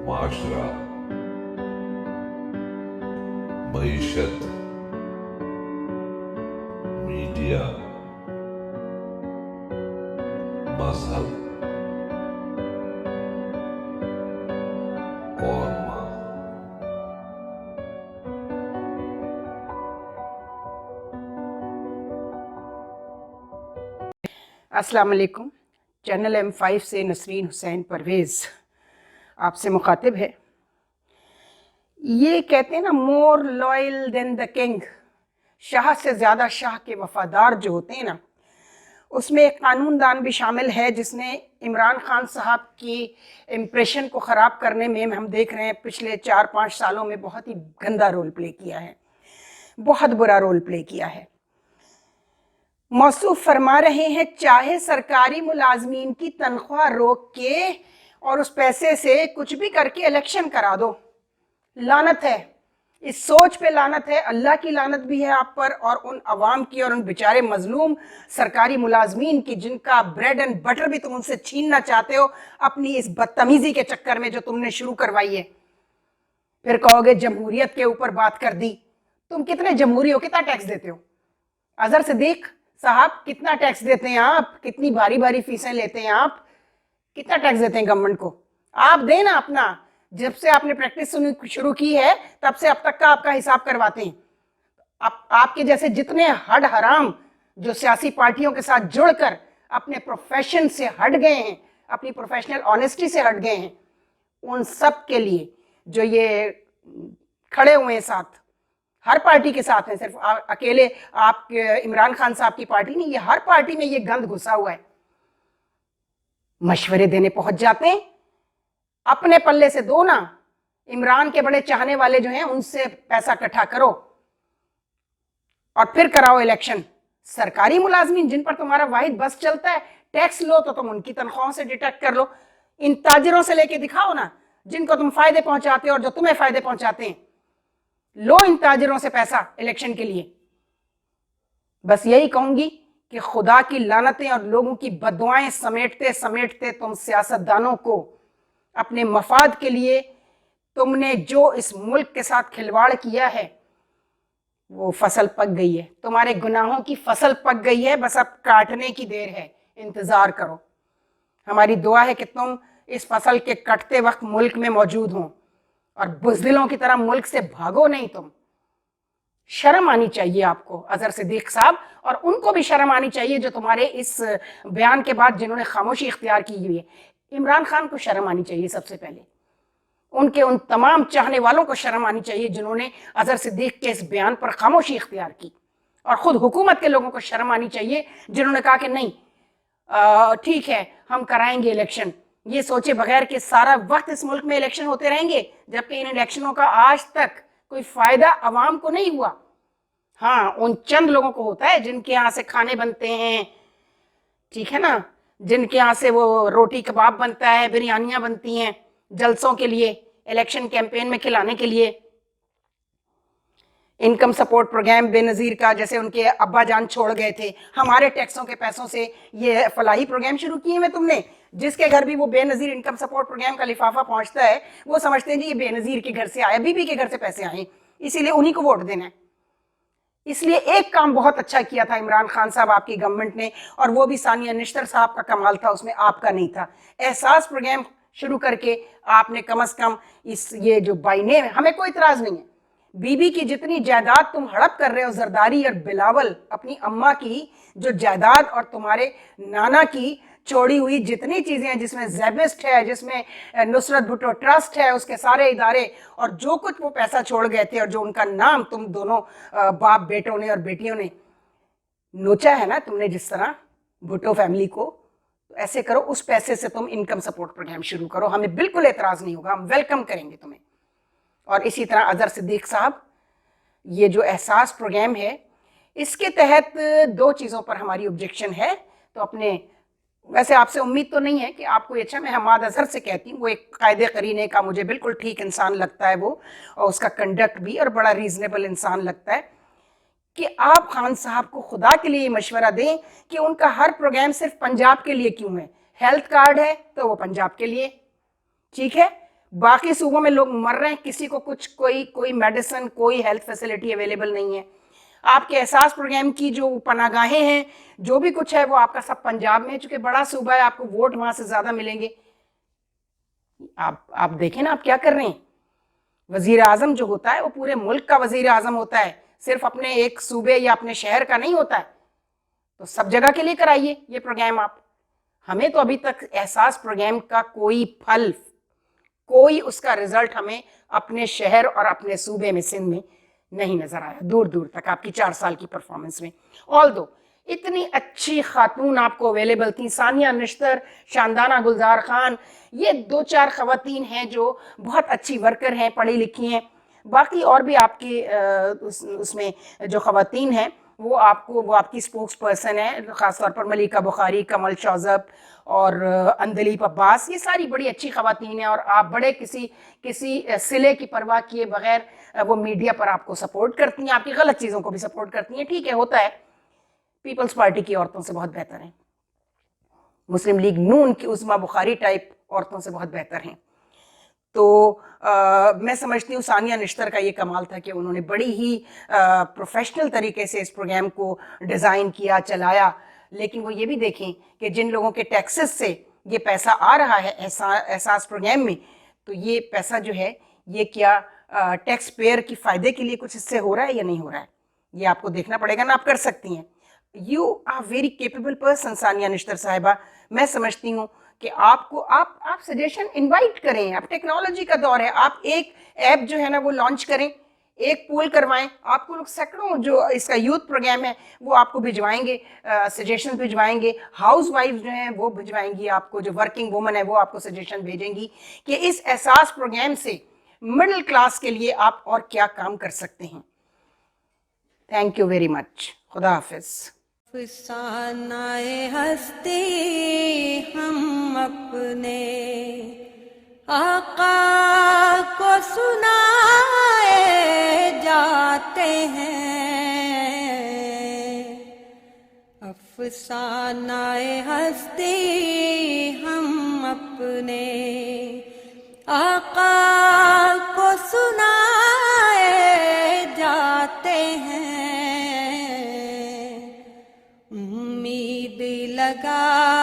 معاشرہ، معیشت، میڈیا، مذہب اور ماں۔ السلام علیکم۔ چینل M5 سے نسرین حسین پرویز آپ سے مخاطب ہے۔ یہ کہتے ہیں نا، more loyal then the king, شاہ سے زیادہ شاہ کے وفادار جو ہوتے ہیں نا، اس میں ایک قانون دان بھی شامل ہے جس نے عمران خان صاحب کی امپریشن کو خراب کرنے میں ہم دیکھ رہے ہیں پچھلے 4-5 سالوں میں بہت ہی گندا رول پلے کیا ہے، بہت برا رول پلے کیا ہے۔ موصوف فرما رہے ہیں چاہے سرکاری ملازمین کی تنخواہ روک کے اور اس پیسے سے کچھ بھی کر کے الیکشن کرا دو۔ لعنت ہے، اس سوچ پہ لعنت ہے، اللہ کی لعنت بھی ہے آپ پر اور ان عوام کی اور ان بیچارے مظلوم سرکاری ملازمین کی جن کا بریڈ اینڈ بٹر بھی تم ان سے چھیننا چاہتے ہو اپنی اس بدتمیزی کے چکر میں جو تم نے شروع کروائی ہے۔ پھر کہو گے جمہوریت کے اوپر بات کر دی۔ تم کتنے جمہوری ہو؟ کتنا ٹیکس دیتے ہو؟ اظہر صدیق صاحب کتنا ٹیکس دیتے ہیں آپ؟ کتنی بھاری بھاری فیسیں لیتے ہیں آپ؟ کتنا ٹیکس دیتے ہیں گورنمنٹ کو؟ آپ دیں نا اپنا۔ جب سے آپ نے پریکٹس شروع کی ہے تب سے اب تک کا آپ کا حساب کرواتے ہیں۔ آپ کے جیسے جتنے ہڈ حرام جو سیاسی پارٹیوں کے ساتھ جڑ کر اپنے پروفیشن سے ہٹ گئے ہیں، اپنی پروفیشنل آنیسٹی سے ہٹ گئے ہیں، ان سب کے لیے جو یہ کھڑے ہوئے ہیں ساتھ، ہر پارٹی کے ساتھ ہیں، صرف اکیلے آپ عمران خان صاحب کی پارٹی نہیں، یہ ہر پارٹی میں یہ گند گھسا ہوا ہے۔ مشورے دینے پہنچ جاتے ہیں، اپنے پلے سے دو نا، عمران کے بڑے چاہنے والے جو ہیں ان سے پیسہ اکٹھا کرو اور پھر کراؤ الیکشن۔ سرکاری ملازمین جن پر تمہارا واحد بس چلتا ہے، ٹیکس لو تو تم ان کی تنخواہوں سے ڈیٹیکٹ کر لو۔ ان تاجروں سے لے کے دکھاؤ نا جن کو تم فائدے پہنچاتے ہو اور جو تمہیں فائدے پہنچاتے ہیں، لو ان تاجروں سے پیسہ الیکشن کے لیے۔ بس یہی کہوں گی کہ خدا کی لعنتیں اور لوگوں کی بددعائیں سمیٹتے سمیٹتے تم سیاستدانوں کو اپنے مفاد کے لیے تم نے جو اس ملک کے ساتھ کھلواڑ کیا ہے وہ فصل پک گئی ہے، تمہارے گناہوں کی فصل پک گئی ہے، بس اب کاٹنے کی دیر ہے، انتظار کرو۔ ہماری دعا ہے کہ تم اس فصل کے کٹتے وقت ملک میں موجود ہوں اور بزدلوں کی طرح ملک سے بھاگو نہیں۔ تم شرم آنی چاہیے آپ کو، اظہر صدیق صاحب، اور ان کو بھی شرم آنی چاہیے جو تمہارے اس بیان کے بعد جنہوں نے خاموشی اختیار کی ہوئی ہے۔ عمران خان کو شرم آنی چاہیے سب سے پہلے، ان کے ان تمام چاہنے والوں کو شرم آنی چاہیے جنہوں نے اظہر صدیق کے اس بیان پر خاموشی اختیار کی، اور خود حکومت کے لوگوں کو شرم آنی چاہیے جنہوں نے کہا کہ نہیں ٹھیک ہے ہم کرائیں گے الیکشن، یہ سوچے بغیر کہ سارا وقت اس ملک میں الیکشن ہوتے رہیں گے، جبکہ ان الیکشنوں کا آج تک کوئی فائدہ عوام کو نہیں ہوا۔ ہاں، ان چند لوگوں کو ہوتا ہے جن کے یہاں سے کھانے بنتے ہیں، ٹھیک ہے نا، جن کے یہاں سے وہ روٹی کباب بنتا ہے، بریانیاں بنتی ہیں جلسوں کے لیے، الیکشن کیمپین میں کھلانے کے لیے۔ انکم سپورٹ پروگرام بے نظیر کا، جیسے ان کے ابا جان چھوڑ گئے تھے، ہمارے ٹیکسوں کے پیسوں سے یہ فلاحی پروگرام شروع کیے ہوئے تم نے، جس کے گھر بھی وہ بے نظیر انکم سپورٹ پروگرام کا لفافہ پہنچتا ہے وہ سمجھتے ہیں جی یہ بے نظیر کے گھر سے آیا، بی بی کے گھر سے پیسے آئے، اسی لیے انہی کو ووٹ دینا ہے۔ اس لیے ایک کام بہت اچھا کیا تھا عمران خان صاحب آپ کی گورنمنٹ نے، اور وہ بھی ثانیہ نشتر صاحب کا کمال تھا، اس میں آپ کا نہیں تھا۔ احساس پروگرام شروع کر کے آپ نے کم از کم یہ جو بائی نیم ہے، ہمیں کوئی اعتراض نہیں ہے، بی بی کی جتنی جائیداد تم ہڑپ کر رہے ہو، زرداری اور بلاول اپنی اماں کی جو جائیداد اور تمہارے نانا کی چھوڑی ہوئی جتنی چیزیں ہیں، جس میں زیبسٹ ہے، جس میں نصرت بھٹو ٹرسٹ ہے، اس کے سارے ادارے، اور جو کچھ وہ پیسہ چھوڑ گئے تھے اور جو ان کا نام تم دونوں باپ بیٹوں نے اور بیٹیوں نے نوچا ہے نا، تم نے جس طرح بھٹو فیملی کو، تو ایسے کرو، اس پیسے سے تم انکم سپورٹ پروگرام شروع کرو، ہمیں بالکل اعتراض نہیں ہوگا، ہم ویلکم کریں گے تمہیں۔ اور اسی طرح اظہر صدیق صاحب، یہ جو احساس پروگرام ہے، اس کے تحت 2 چیزوں پر ہماری آبجیکشن ہے، تو اپنے ویسے آپ سے امید تو نہیں ہے کہ آپ کو اچھا، میں حماد اظہر سے کہتی ہوں، وہ ایک قائد قرینے کا مجھے بالکل ٹھیک انسان لگتا ہے وہ، اور اس کا کنڈکٹ بھی، اور بڑا ریزنیبل انسان لگتا ہے، کہ آپ خان صاحب کو خدا کے لیے مشورہ دیں کہ ان کا ہر پروگرام صرف پنجاب کے لیے کیوں ہے؟ ہیلتھ کارڈ ہے تو وہ پنجاب کے لیے، ٹھیک ہے، باقی صوبوں میں لوگ مر رہے ہیں, کسی کو کچھ کوئی میڈیسن, کوئی ہیلتھ فیسلٹی اویلیبل نہیں ہے. آپ کے احساس پروگرام کی جو پناہ گاہیں ہیں, جو بھی کچھ ہے وہ آپ کا سب پنجاب میں ہے, چونکہ بڑا صوبہ ہے, آپ کو ووٹ وہاں سے زیادہ ملیں گے. آپ دیکھیں نا آپ کیا کر رہے ہیں. وزیر اعظم جو ہوتا ہے وہ پورے ملک کا وزیر اعظم ہوتا ہے, صرف اپنے ایک صوبے یا اپنے شہر کا نہیں ہوتا ہے. تو سب جگہ کے لیے کرائیے یہ پروگرام آپ. ہمیں تو ابھی تک احساس پروگرام کا کوئی پھل, کوئی اس کا رزلٹ ہمیں اپنے شہر اور اپنے صوبے میں سندھ میں نہیں نظر آیا دور دور تک آپ کی 4 سال کی پرفارمنس میں. آلدو اتنی اچھی خاتون آپ کو اویلیبل تھیں, ثانیہ نشتر, شاندانہ گلزار خان, یہ 2-4 خواتین ہیں جو بہت اچھی ورکر ہیں, پڑھی لکھی ہیں. باقی اور بھی آپ کے اس میں جو خواتین ہیں وہ آپ کی سپوکس پرسن ہے, خاص طور پر ملیکہ بخاری, کمل شوزب اور اندلیپ عباس, یہ ساری بڑی اچھی خواتین ہیں. اور آپ بڑے کسی صلے کی پرواہ کیے بغیر وہ میڈیا پر آپ کو سپورٹ کرتی ہیں, آپ کی غلط چیزوں کو بھی سپورٹ کرتی ہیں. ٹھیک ہے, ہوتا ہے, پیپلز پارٹی کی عورتوں سے بہت بہتر ہیں, مسلم لیگ نون کی عظمیٰ بخاری ٹائپ عورتوں سے بہت بہتر ہیں. تو میں سمجھتی ہوں ثانیہ نشتر کا یہ کمال تھا کہ انہوں نے بڑی ہی پروفیشنل طریقے سے اس پروگرام کو ڈیزائن کیا, چلایا. لیکن وہ یہ بھی دیکھیں کہ جن لوگوں کے ٹیکسز سے یہ پیسہ آ رہا ہے احساس پروگرام میں, تو یہ پیسہ جو ہے یہ کیا ٹیکس پیئر کی فائدے کے لیے کچھ اس سے ہو رہا ہے یا نہیں ہو رہا ہے, یہ آپ کو دیکھنا پڑے گا نا. آپ کر سکتی ہیں. You are very capable person Sania Nishtar صاحبہ. میں سمجھتی ہوں کہ آپ سجیشن انوائٹ کریں. اب ٹیکنالوجی کا دور ہے, آپ ایک ایپ جو ہے نا وہ لانچ کریں, ایک پول کروائیں, آپ کو لوگ سینکڑوں جو اس کا یوتھ پروگرام ہے وہ آپ کو بھجوائیں گے, سجیشن بھجوائیں گے. ہاؤس وائف جو ہیں وہ بھجوائیں گی آپ کو, جو ورکنگ وومن ہے وہ آپ کو سجیشن بھیجیں گی کہ اس احساس پروگرام سے مڈل کلاس کے لیے آپ اور کیا کام کر سکتے ہیں. Thank you very much. خدا حافظ. افسانۂ ہستی ہم اپنے آقا کو سنائے جاتے ہیں. افسانۂ ہستی ہم اپنے آقا کو سنائے جاتے ہیں. امید لگا